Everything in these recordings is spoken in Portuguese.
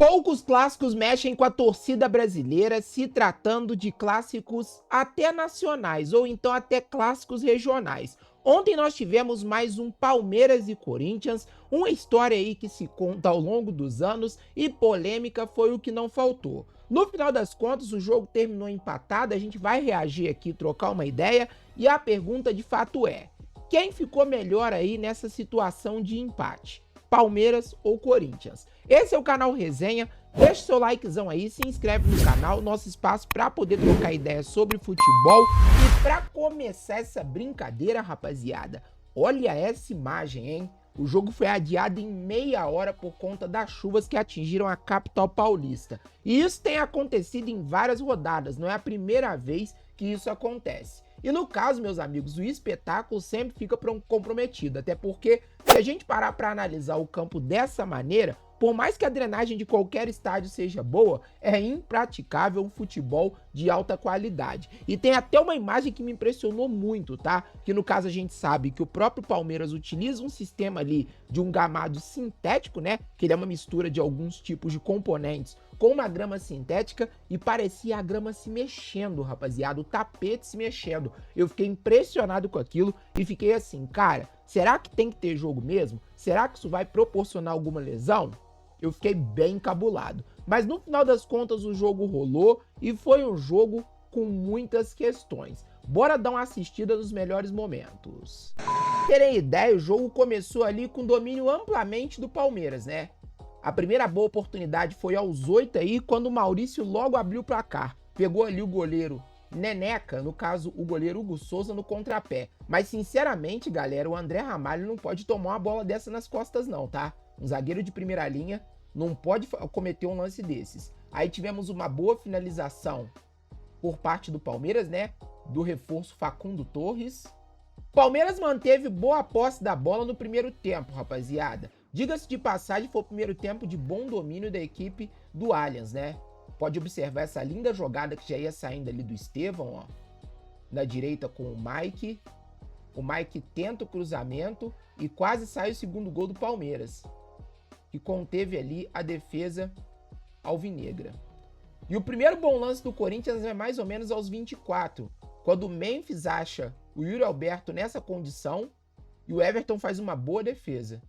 Poucos clássicos mexem com a torcida brasileira, se tratando de clássicos até nacionais ou então até clássicos regionais. Ontem nós tivemos mais um Palmeiras e Corinthians, uma história aí que se conta ao longo dos anos e polêmica foi o que não faltou. No final das contas, o jogo terminou empatado, a gente vai reagir aqui, trocar uma ideia e a pergunta de fato é: quem ficou melhor aí nessa situação de empate? Palmeiras ou Corinthians? Esse é o canal Resenha, deixa seu likezão aí, se inscreve no canal, nosso espaço para poder trocar ideias sobre futebol. E para começar essa brincadeira, rapaziada, olha essa imagem, hein? O jogo foi adiado em meia hora por conta das chuvas que atingiram a capital paulista. E isso tem acontecido em várias rodadas, não é a primeira vez que isso acontece. E no caso, meus amigos, o espetáculo sempre fica comprometido, até porque se a gente parar para analisar o campo dessa maneira, por mais que a drenagem de qualquer estádio seja boa, é impraticável um futebol de alta qualidade. E tem até uma imagem que me impressionou muito, tá? Que no caso a gente sabe que o próprio Palmeiras utiliza um sistema ali de um gramado sintético, né? Que ele é uma mistura de alguns tipos de componentes com uma grama sintética e parecia a grama se mexendo, rapaziada, o tapete se mexendo. Eu fiquei impressionado com aquilo e fiquei assim, cara, será que tem que ter jogo mesmo? Será que isso vai proporcionar alguma lesão? Eu fiquei bem encabulado. Mas no final das contas o jogo rolou e foi um jogo com muitas questões. Bora dar uma assistida nos melhores momentos. Pra terem ideia, o jogo começou ali com domínio amplamente do Palmeiras, né? A primeira boa oportunidade foi aos 8 aí, quando o Maurício logo abriu o placar. Pegou ali o goleiro Neneca, no caso o goleiro Hugo Souza no contrapé. Mas sinceramente, galera, o André Ramalho não pode tomar uma bola dessa nas costas não, tá? Um zagueiro de primeira linha não pode cometer um lance desses. Aí tivemos uma boa finalização por parte do Palmeiras, né? Do reforço Facundo Torres. Palmeiras manteve boa posse da bola no primeiro tempo, rapaziada. Diga-se de passagem, foi o primeiro tempo de bom domínio da equipe do Allianz, né? Pode observar essa linda jogada que já ia saindo ali do Estevão, ó. Na direita com o Mike. O Mike tenta o cruzamento e quase sai o segundo gol do Palmeiras, que conteve ali a defesa alvinegra. E o primeiro bom lance do Corinthians é mais ou menos aos 24, quando o Memphis acha o Yuri Alberto nessa condição e o Everton faz uma boa defesa.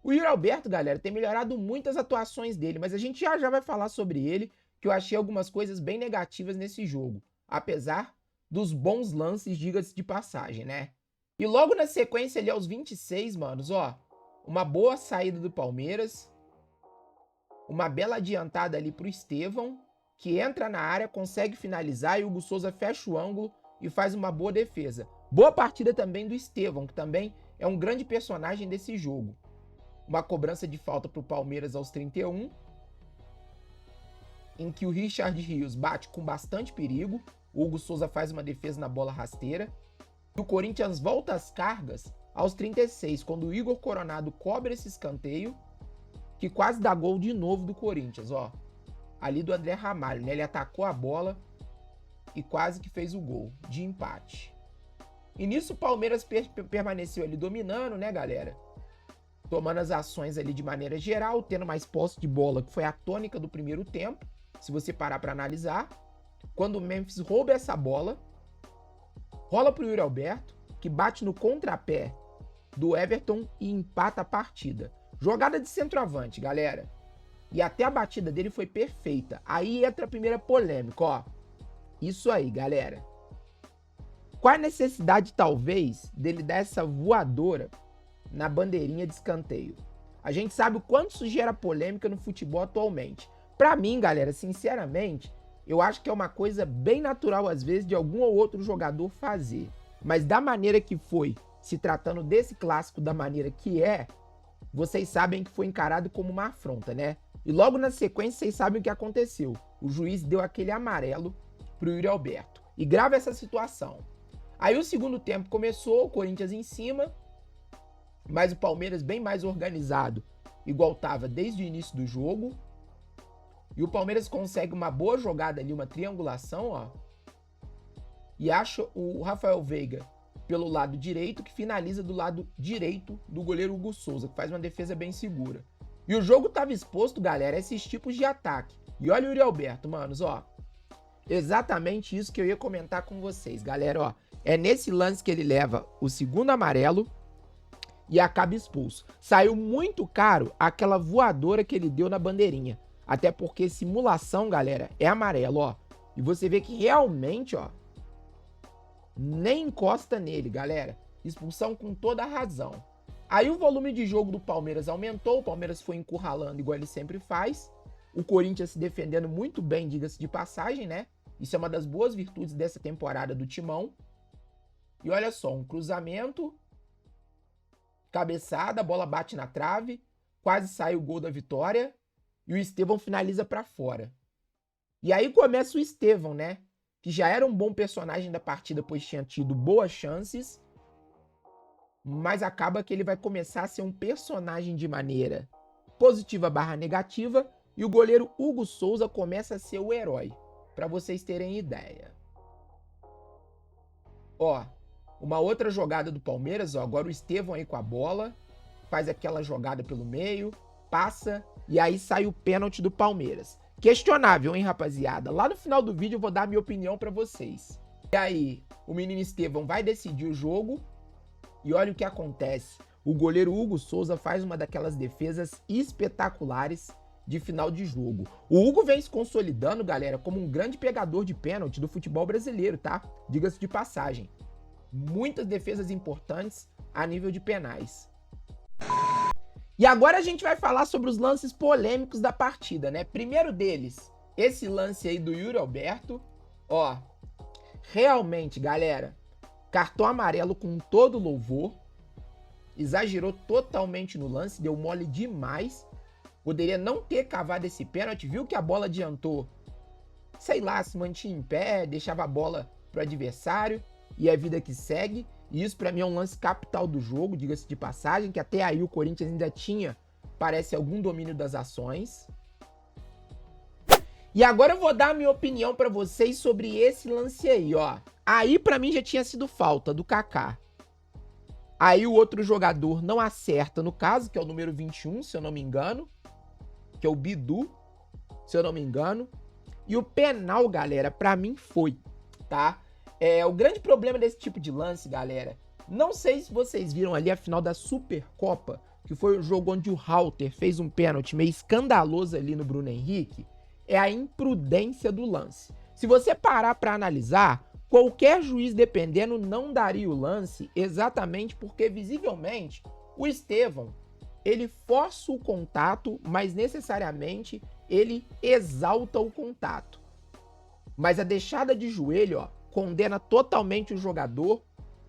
O Yuri Alberto, galera, tem melhorado muito as atuações dele, mas a gente já vai falar sobre ele, que eu achei algumas coisas bem negativas nesse jogo, apesar dos bons lances, diga-se de passagem, né? E logo na sequência ali aos 26, manos, ó, uma boa saída do Palmeiras, uma bela adiantada ali pro Estevão, que entra na área, consegue finalizar e o Hugo Souza fecha o ângulo e faz uma boa defesa. Boa partida também do Estevão, que também é um grande personagem desse jogo. Uma cobrança de falta pro Palmeiras aos 31, em que o Richard Rios bate com bastante perigo, o Hugo Souza faz uma defesa na bola rasteira, e o Corinthians volta às cargas aos 36, quando o Igor Coronado cobra esse escanteio, que quase dá gol de novo do Corinthians, ó. Ali do André Ramalho, né? Ele atacou a bola e quase que fez o gol de empate. E nisso o Palmeiras permaneceu ali dominando, né, galera? Tomando as ações ali de maneira geral, tendo mais posse de bola, que foi a tônica do primeiro tempo, se você parar para analisar. Quando o Memphis rouba essa bola, rola pro Yuri Alberto, que bate no contrapé do Everton e empata a partida. Jogada de centroavante, galera. E até a batida dele foi perfeita. Aí entra a primeira polêmica, ó. Isso aí, galera. Qual a necessidade, talvez, dele dar essa voadora na bandeirinha de escanteio? A gente sabe o quanto isso gera polêmica no futebol atualmente. Pra mim, galera, sinceramente, eu acho que é uma coisa bem natural, às vezes, de algum ou outro jogador fazer. Mas da maneira que foi, se tratando desse clássico da maneira que é, vocês sabem que foi encarado como uma afronta, né? E logo na sequência, vocês sabem o que aconteceu. O juiz deu aquele amarelo pro Yuri Alberto. E grava essa situação. Aí o segundo tempo começou, o Corinthians em cima, mas o Palmeiras bem mais organizado, igual estava desde o início do jogo. E o Palmeiras consegue uma boa jogada ali, uma triangulação, ó. E acha o Rafael Veiga pelo lado direito, que finaliza do lado direito do goleiro Hugo Souza, que faz uma defesa bem segura. E o jogo tava exposto, galera, a esses tipos de ataque. E olha o Yuri Alberto, manos, ó. Exatamente isso que eu ia comentar com vocês, galera, ó. É nesse lance que ele leva o segundo amarelo e acaba expulso. Saiu muito caro aquela voadora que ele deu na bandeirinha. Até porque simulação, galera, é amarelo, ó. E você vê que realmente, ó, nem encosta nele, galera. Expulsão com toda a razão. Aí o volume de jogo do Palmeiras aumentou, o Palmeiras foi encurralando igual ele sempre faz. O Corinthians se defendendo muito bem, diga-se de passagem, né? Isso é uma das boas virtudes dessa temporada do Timão. E olha só, um cruzamento, cabeçada, a bola bate na trave, quase sai o gol da vitória e o Estevão finaliza pra fora. E aí começa o Estevão, né? Que já era um bom personagem da partida, pois tinha tido boas chances, mas acaba que ele vai começar a ser um personagem de maneira positiva barra negativa e o goleiro Hugo Souza começa a ser o herói, para vocês terem ideia. Ó, uma outra jogada do Palmeiras, ó, agora o Estevão aí com a bola, faz aquela jogada pelo meio, passa e aí sai o pênalti do Palmeiras. Questionável, hein, rapaziada? Lá no final do vídeo eu vou dar a minha opinião pra vocês. E aí, o menino Estevão vai decidir o jogo e olha o que acontece. O goleiro Hugo Souza faz uma daquelas defesas espetaculares de final de jogo. O Hugo vem se consolidando, galera, como um grande pegador de pênalti do futebol brasileiro, tá? Diga-se de passagem. Muitas defesas importantes a nível de penais. E agora a gente vai falar sobre os lances polêmicos da partida, né? Primeiro deles, esse lance aí do Yuri Alberto. Ó, realmente, galera, cartão amarelo com todo louvor. Exagerou totalmente no lance, deu mole demais. Poderia não ter cavado esse pênalti, viu que a bola adiantou. Sei lá, se mantinha em pé, deixava a bola pro adversário e a vida que segue. E isso pra mim é um lance capital do jogo, diga-se de passagem, que até aí o Corinthians ainda tinha, parece, algum domínio das ações. E agora eu vou dar a minha opinião pra vocês sobre esse lance aí, ó. Aí pra mim já tinha sido falta do Kaká. Aí o outro jogador não acerta, no caso, que é o número 21, se eu não me engano, que é o Bidu, se eu não me engano. E o penal, galera, pra mim foi, tá? O grande problema desse tipo de lance, galera, não sei se vocês viram ali a final da Supercopa, que foi o jogo onde o Halter fez um pênalti meio escandaloso ali no Bruno Henrique, é a imprudência do lance. Se você parar pra analisar, qualquer juiz dependendo não daria o lance exatamente porque visivelmente o Estevão, ele força o contato, mas necessariamente ele exalta o contato. Mas a deixada de joelho, ó, condena totalmente o jogador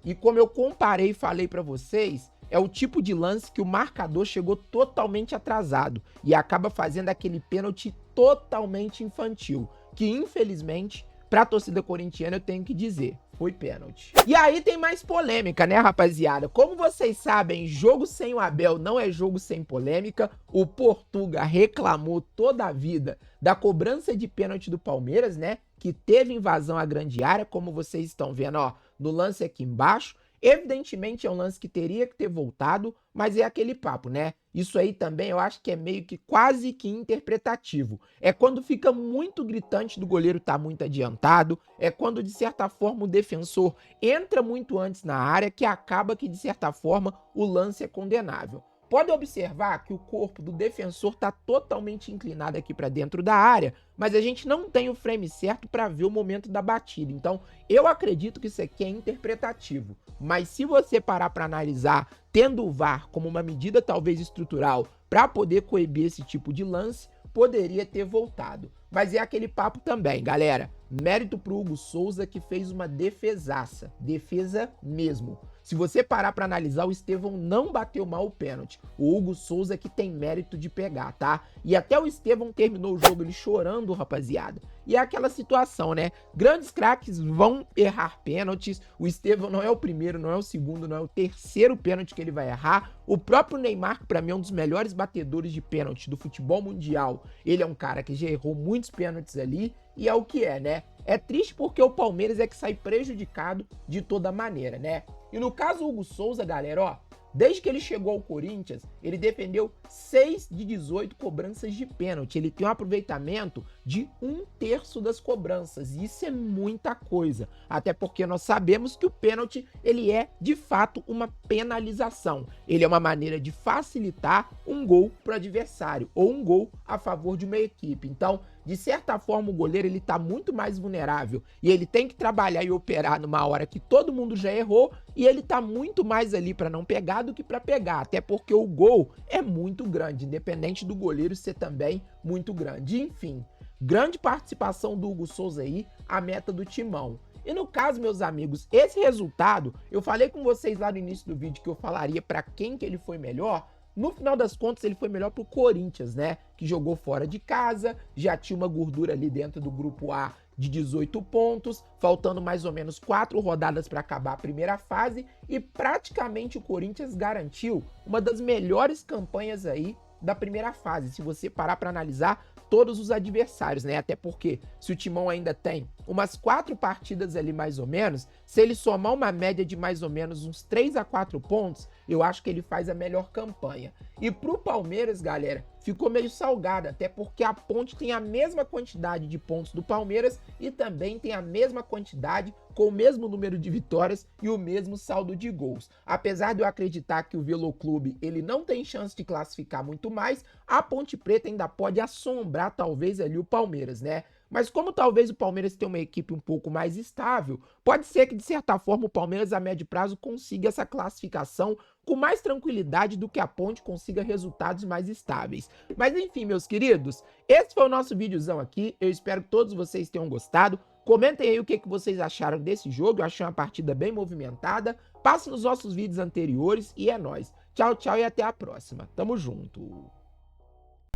e como eu comparei e falei pra vocês, é o tipo de lance que o marcador chegou totalmente atrasado e acaba fazendo aquele pênalti totalmente infantil, que infelizmente, pra torcida corintiana eu tenho que dizer, foi pênalti. E aí tem mais polêmica, né, rapaziada? Como vocês sabem, jogo sem o Abel não é jogo sem polêmica. O Portuga reclamou toda a vida da cobrança de pênalti do Palmeiras, né? Que teve invasão à grande área, como vocês estão vendo, ó, no lance aqui embaixo. Evidentemente é um lance que teria que ter voltado, mas é aquele papo, né? Isso aí também eu acho que é meio que quase que interpretativo. É quando fica muito gritante do goleiro tá muito adiantado, é quando de certa forma o defensor entra muito antes na área que acaba que de certa forma o lance é condenável. Pode observar que o corpo do defensor está totalmente inclinado aqui para dentro da área, mas a gente não tem o frame certo para ver o momento da batida. Então, eu acredito que isso aqui é interpretativo. Mas se você parar para analisar, tendo o VAR como uma medida talvez estrutural para poder coibir esse tipo de lance, poderia ter voltado. Mas é aquele papo também, galera. Mérito pro Hugo Souza que fez uma defesaça. Defesa mesmo. Se você parar pra analisar, o Estevão não bateu mal o pênalti. O Hugo Souza que tem mérito de pegar, tá? E até o Estevão terminou o jogo ele chorando, rapaziada. E é aquela situação, né? Grandes craques vão errar pênaltis. O Estevão não é o primeiro, não é o segundo, não é o terceiro pênalti que ele vai errar. O próprio Neymar, que pra mim é um dos melhores batedores de pênalti do futebol mundial. Ele é um cara que já errou muitos pênaltis ali. E é o que é, né? É triste porque o Palmeiras é que sai prejudicado de toda maneira, né? E no caso Hugo Souza, galera, ó, Desde que ele chegou ao Corinthians, ele defendeu 6 de 18 cobranças de pênalti. Ele tem um aproveitamento de 1/3 das cobranças. E isso é muita coisa. Até porque nós sabemos que o pênalti, ele é, de fato, uma penalização. Ele é uma maneira de facilitar um gol para o adversário ou um gol a favor de uma equipe. Então, de certa forma, o goleiro ele tá muito mais vulnerável e ele tem que trabalhar e operar numa hora que todo mundo já errou e ele tá muito mais ali para não pegar do que para pegar, até porque o gol é muito grande, independente do goleiro ser também muito grande. Enfim, grande participação do Hugo Souza aí, a meta do Timão. E no caso, meus amigos, esse resultado, eu falei com vocês lá no início do vídeo que eu falaria para quem que ele foi melhor. No final das contas, ele foi melhor pro Corinthians, né? Que jogou fora de casa, já tinha uma gordura ali dentro do grupo A de 18 pontos, faltando mais ou menos 4 rodadas para acabar a primeira fase e praticamente o Corinthians garantiu uma das melhores campanhas aí da primeira fase, se você parar para analisar todos os adversários, né? Até porque se o Timão ainda tem umas 4 partidas ali mais ou menos, se ele somar uma média de mais ou menos uns 3 a 4 pontos, eu acho que ele faz a melhor campanha. E pro Palmeiras, galera, ficou meio salgada, até porque a Ponte tem a mesma quantidade de pontos do Palmeiras e também tem a mesma quantidade com o mesmo número de vitórias e o mesmo saldo de gols. Apesar de eu acreditar que o Veloclube ele não tem chance de classificar muito mais, a Ponte Preta ainda pode assombrar talvez ali o Palmeiras, né? Mas como talvez o Palmeiras tenha uma equipe um pouco mais estável, pode ser que de certa forma o Palmeiras a médio prazo consiga essa classificação com mais tranquilidade do que a Ponte consiga resultados mais estáveis. Mas enfim, meus queridos, esse foi o nosso videozão aqui, eu espero que todos vocês tenham gostado. Comentem aí o que vocês acharam desse jogo, eu achei uma partida bem movimentada. Passe nos nossos vídeos anteriores e é nóis. Tchau, tchau e até a próxima. Tamo junto.